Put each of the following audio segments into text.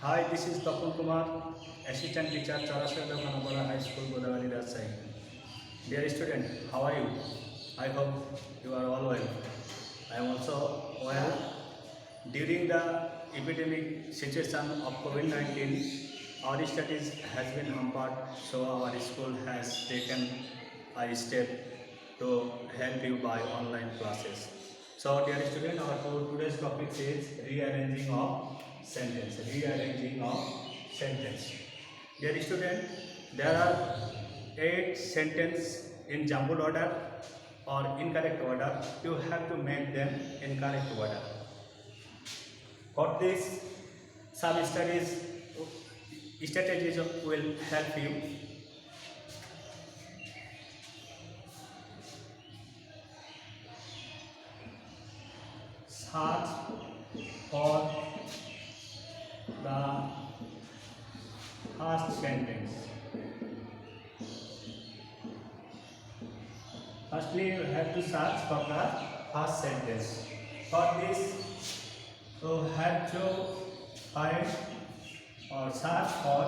Hi, this is Tapun Kumar, Assistant Teacher, Charasweta Khanapara High School, Godavari, Rajshahi. Dear student, how are you? I hope you are all well. I am also well. During the epidemic situation of COVID-19, our studies has been hampered, so our school has taken a step to help you by online classes. So, dear student, our today's topic is rearranging of sentence. Rearranging of sentence. Dear student, there are 8 sentences in jumbled order or incorrect order. You have to make them in correct order. For this, some strategies will help you. Search for the first sentence. Firstly, you have to search for the first sentence. For this, you have to find or search for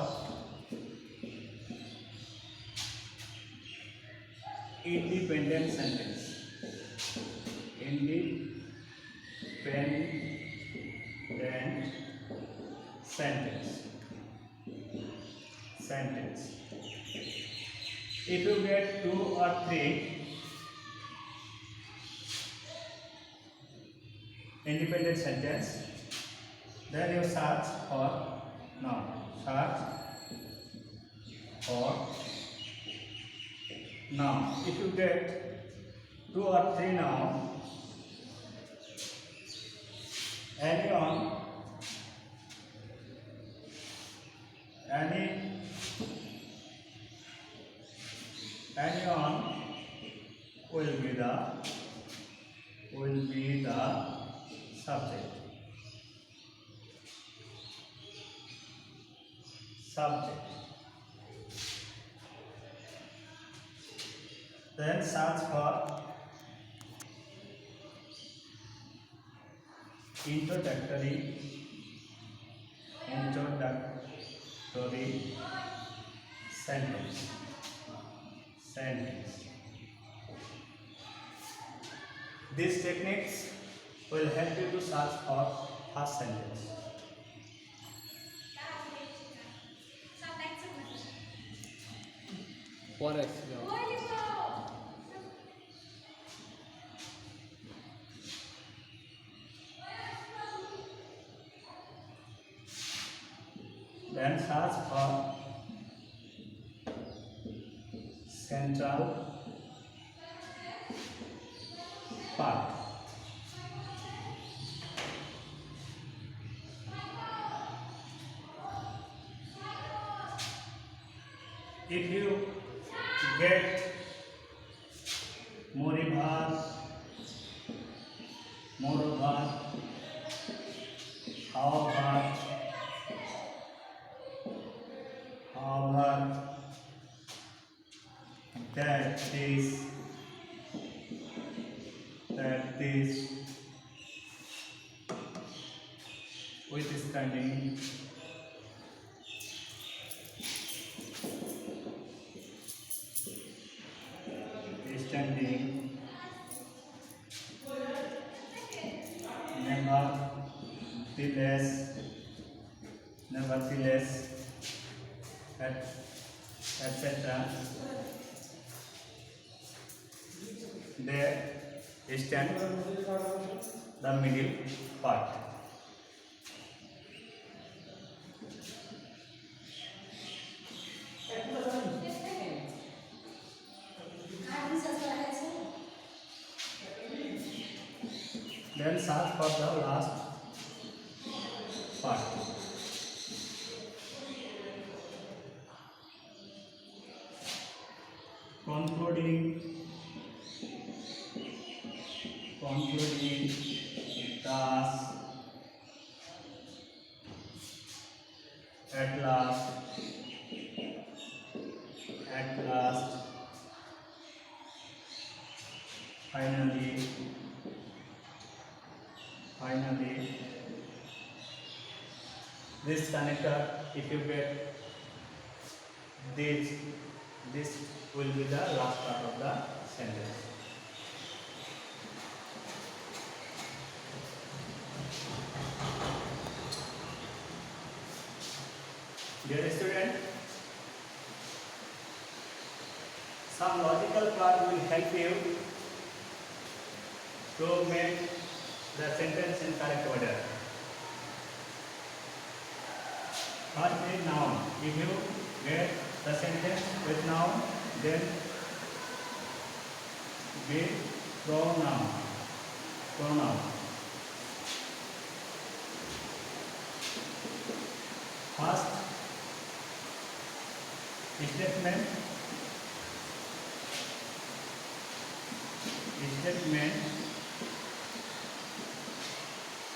independent sentence. Independent sentence. Sentence. If you get 2 or 3 independent sentence, then you search for noun. Search for noun. If you get 2 or 3 noun, any on will be the subject. Then search for introductory sentence. These techniques will help you to search for first sentence. What else? Then search for central part. If you get moreover, however, that is withstanding, nevertheless, etc. They stand the middle part. Then search for the last part. Concluding task, at last, finally, This connector, if you get this, this will be the last part of the sentence. Dear student, some logical part will help you to make the sentence in correct order. First is noun. If you get the sentence with noun, then with pronoun. Pronoun. First statement. Statement.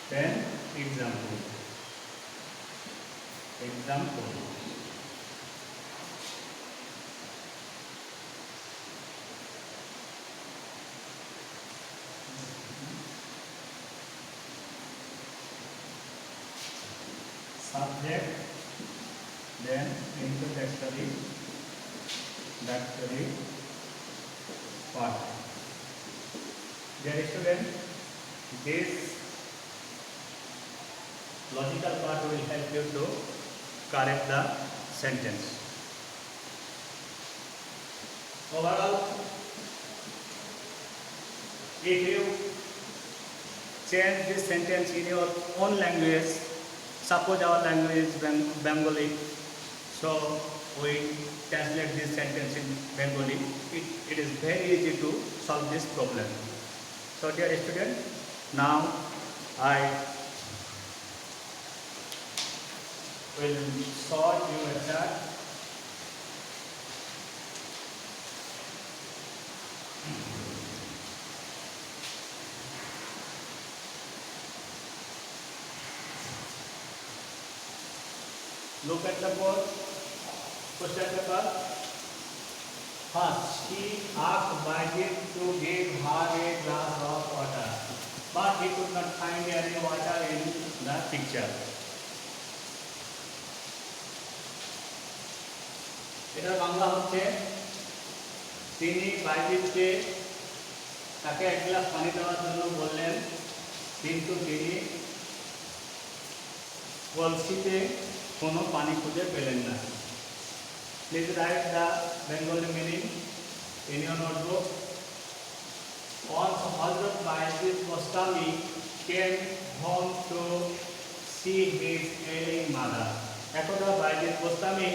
Then example. Example. Subject, then introductory part. Dear student, this logical part will help you to correct the sentence. Overall, if you change this sentence in your own language, suppose our language is Bengali, so we translate this sentence in Bengali. It is very easy to solve this problem. So dear student, now I will sort you a chart. Look at the board. Question paper. First, she asked Bajit to give her a glass of water, but he could not find any water in the picture. এটার বাংলা হচ্ছে তিনি বাইজিতকে তাকে এক glass পানি দেওয়ার জন্য বললেন, কিন্তু তিনি কলসিতে কোনো পানি খুঁজে পেলেন না। Please write the Bengali meaning in your notebook. Once Hazrat Bayezid Bostami came home to see his ailing mother. একদা বাইজিদ বোস্তামি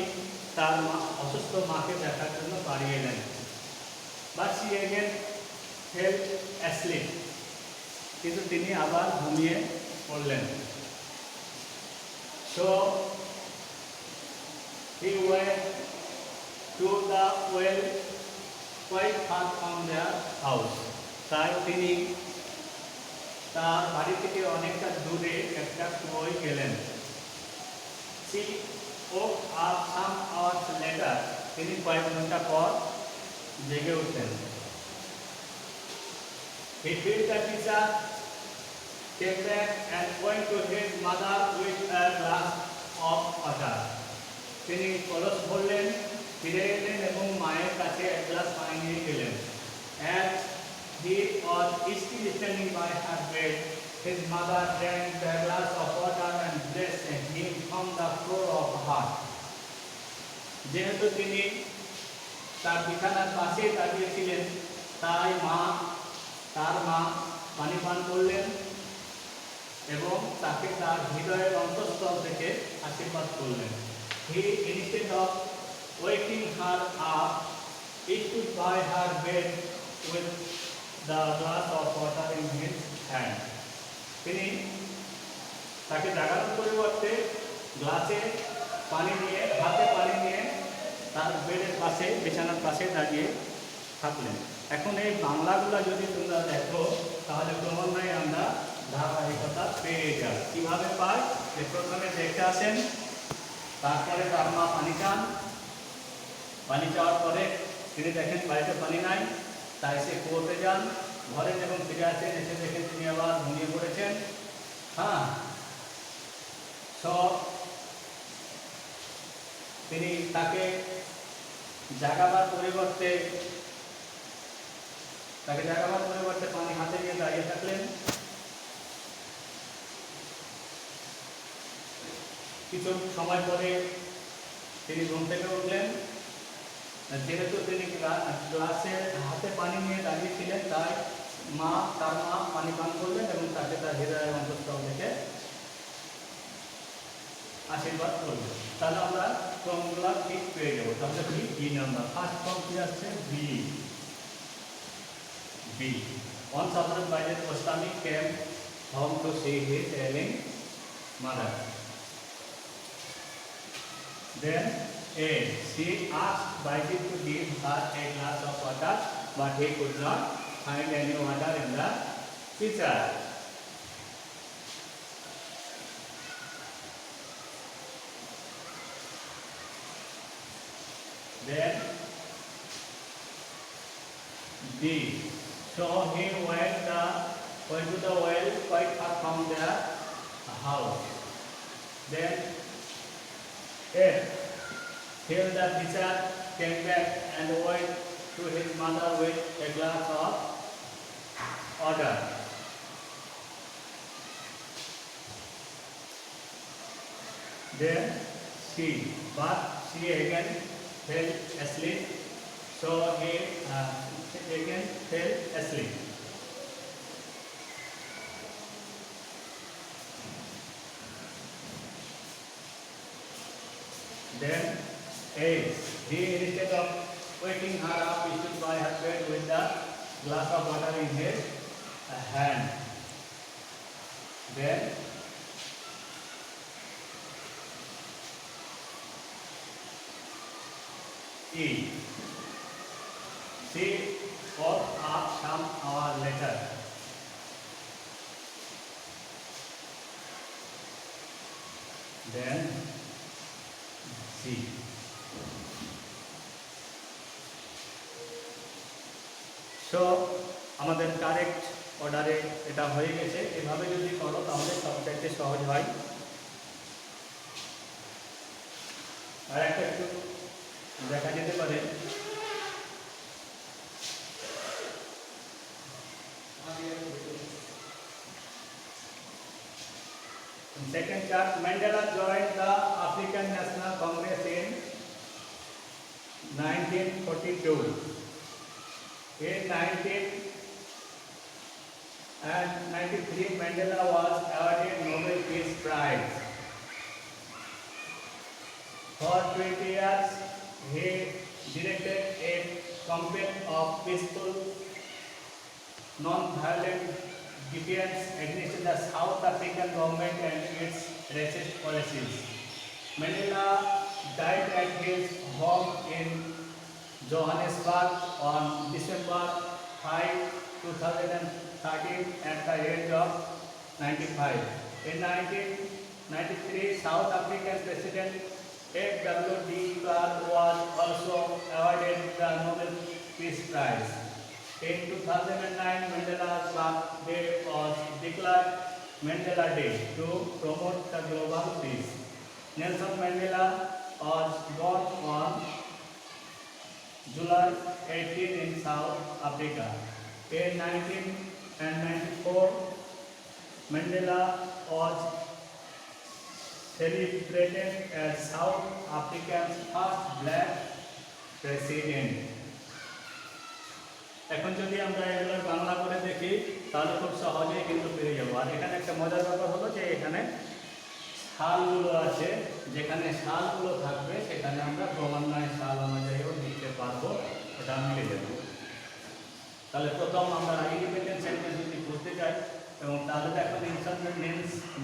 তার অসুস্থ মাকে দেখার জন্য বাড়ি এলেন। But she again fell asleep. কিন্তু তিনি আবার ঘুমিয়ে পড়লেন। So he went to the well quite far from their house. তাই তিনি তার বাড়ি থেকে অনেকটা দূরে একটা কুয়োয় গেলেন। She woke up some hours later. তিনি কয়েক ঘন্টা পর জেগে উঠলেন। He filled the pitcher, came back and went to his mother with a glass of water. তিনি কলস ভরলেন, ফিরে এলেন এবং মায়ের কাছে এক গ্লাস পানি নিয়ে গেলেন। As he was still standing by her bed, his mother drank the glass of water and blessed him from the floor of her heart. যেহেতু তিনি তার বিছানার পাশে দাঁড়িয়েছিলেন, তাই তার মা পানি পান করলেন এবং তাকে তার হৃদয়ের অন্তঃস্থল থেকে আশীর্বাদ করলেন। He instead of waking her up, he stood by her bed with the glass of water in his hand. তিনি তাকে জাগানোর পরিবর্তে গ্লাসে পানি নিয়ে, হাতে পানি নিয়ে তার বেডের পাশে, বিছানার পাশে দাঁড়িয়ে থাকলেন। এখন এই বাংলাগুলো যদি তোমরা দেখো তাহলে ক্রমান্বয়ে আমরা ধারাবাহিকতা পেয়ে যাই। কীভাবে পাই? যে প্রথমে দেখে আসেন, তারপরে তার মা পানি চান, পানি চাওয়ার পরে তিনি দেখেন বাড়িতে পানি নাই, তাই সে কুয়োতে যান, ঘরে যখন ফিরে আসেন এসে দেখেন তিনি আবার ঘুমিয়ে পড়েছেন। হ্যাঁ, so তিনি তাকে জাগাবার পরিবর্তে পানি হাতে নিয়ে দাঁড়িয়ে থাকলেন। কিছু সময় পরে তিনি ঘুম থেকে উঠলেন। যেহেতু তিনি গ্লাসে হাতে পানি নিয়ে দাঁড়িয়েছিলেন, তাই তার মা পানি পান করলেন এবং তাকে তার হৃদয়ের অন্তঃস্থল থেকে আশীর্বাদ করলেন। তাহলে আমরা ক্রমগুলো ঠিক পেয়ে যাবো। তাহলে বি নাম্বার ফার্স্ট ফর্ম কি আছে? B. On Saturday, by the Goswami came home to see his ailing mother. Then A. She asked Baiji to give her a glass of water, but he could not find any water in the pitcher. Then D. So he went to the well quite far from their house. Then F. Till the teacher came back and went to his mother with a glass of water. Then but she again fell asleep. So he again fell asleep. Then he instead of waking her up, he stood by her bed with the glass of water in his hand. Then E. She woke up some hour later. Then C. So আমাদের correct অর্ডারে এটা হয়ে গেছে। এভাবে যদি করো তাহলে সবচাইতে সহজ হয়। আর একটা একটু দেখা যেতে পারে, second chart, Mandela joined the African National Congress in 1942. In 1993, Mandela was awarded Nobel Peace Prize. For 20 years, he directed a campaign of peaceful, non-violent defiance against the South African government and its racist policies. Mandela died at his home in Johannesburg on December 5, 2013 at the age of 95. In 1993, South African President F.W. de Klerk was also awarded the Nobel Peace Prize. In 2009, Mandela's birthday was declared Mandela Day to promote the global peace. Nelson Mandela was born on July 18 in South Africa. In 1994, Mandela was celebrated as South Africa's first black president. এখন যদি আমরা এগুলোর বাংলা করে দেখি তাহলে খুব সহজেই কিন্তু পেয়ে যাবো। আর এখানে একটা মজার ব্যাপার হলো যে এখানে সালগুলো আছে, যেখানে সালগুলো থাকবে সেখানে আমরা ক্রমান্বয়ে সাল অনুযায়ীও লিখতে পারবো, এটা মিলে যাবে। তাহলে প্রথম আমরা ইন্ডিপেন্ডেন্ট সেন্টেন্স যদি করতে যাই এবং তাহলে দেখো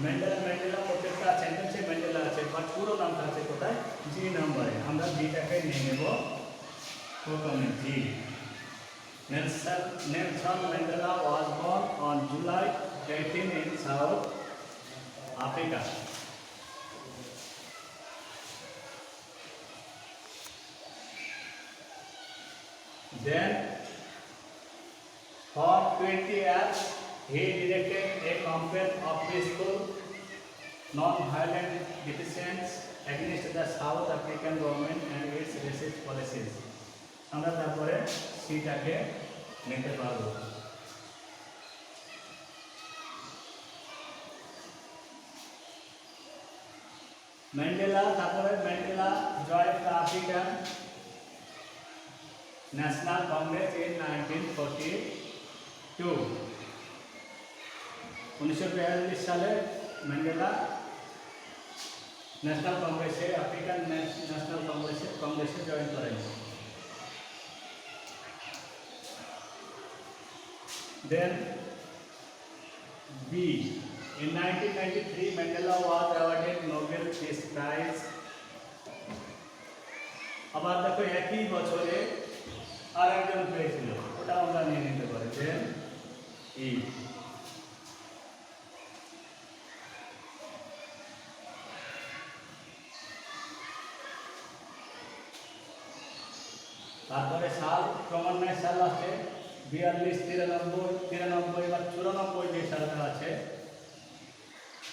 ম্যান্ডেলা প্রত্যেকটা সেন্টেন্সে ম্যান্ডেলা আছে, বাট পুরো নামটা আছে কোথায়? জি নাম্বারে। আমরা জিটাকে নিয়ে নেব প্রথমে জি। Nelson Mandela was born on July 18 in South Africa. Then, for 20 years, he directed a campaign of peaceful, non-violent defiance against the South African government and its racist policies. আমরা তারপরে সিটাকে নিতে পারবো। ম্যান্ডেলা, তারপরে Mandela joined the African National Congress in 1942. 1942 সালে Mandela national কংগ্রেসে African national কংগ্রেসে join করেন। Then B. In 1993, Mandela was awarded Nobel Peace Prize. আবার দেখো একই বছরে আরেকজন পেয়েছিল, ওটা আমরা নিয়ে নিতে পারি। Then E. তারপরে সাল ক্রমান্বয়ে সাল আছে 42, 93 বা 94 যে সালটা আছে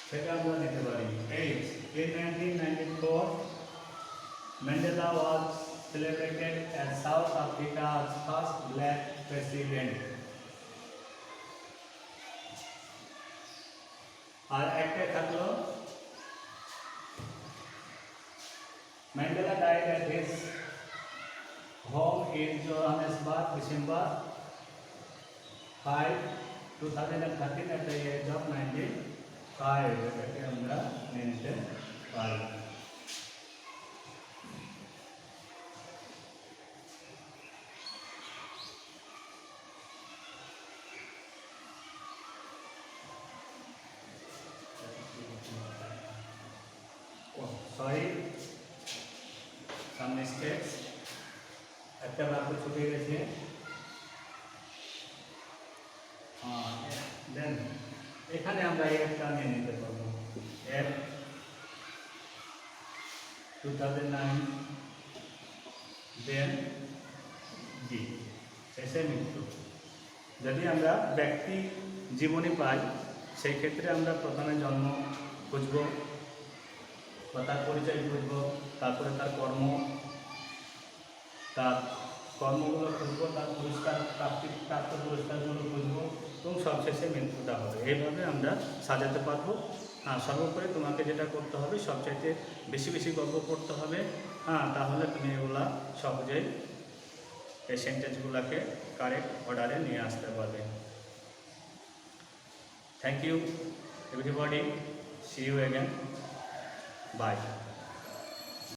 সেটা আমরা নিতে পারি। In 1994, Mandela was celebrated as South Africa's first black president. আর একটা থাকলো Mandela died at his home in Johannesburg, December 5, 2013 at the age of 95. এটাকে আমরা নিতে পারি। Sorry, some mistakes. একটা বাক্য ছুটে গেছে। দেন এখানে আমরা একটা নিয়ে নিতে পারবো। F 2009, দেন D শেষে মৃত্যু। যদি আমরা ব্যক্তি জীবনী পাই সেই ক্ষেত্রে আমরা প্রথমে জন্ম খুঁজব, বা তার পরিচয় খুঁজব, তারপরে তার কর্মগুলো খুঁজবো, তার প্রাপ্ত পুরস্কারগুলো খুঁজবো এবং সবশেষে মৃত্যুটা হবে। এইভাবে আমরা সাজাতে পারবো। সর্বোপরি তোমাকে যেটা করতে হবে সবচাইতে বেশি বেশি গল্প পড়তে হবে। তাহলে তুমি এগুলা সহজেই এই সেন্টেন্সগুলোকে কারেক্ট অর্ডারে নিয়ে আসতে পারবে। Thank you everybody, see you again, by.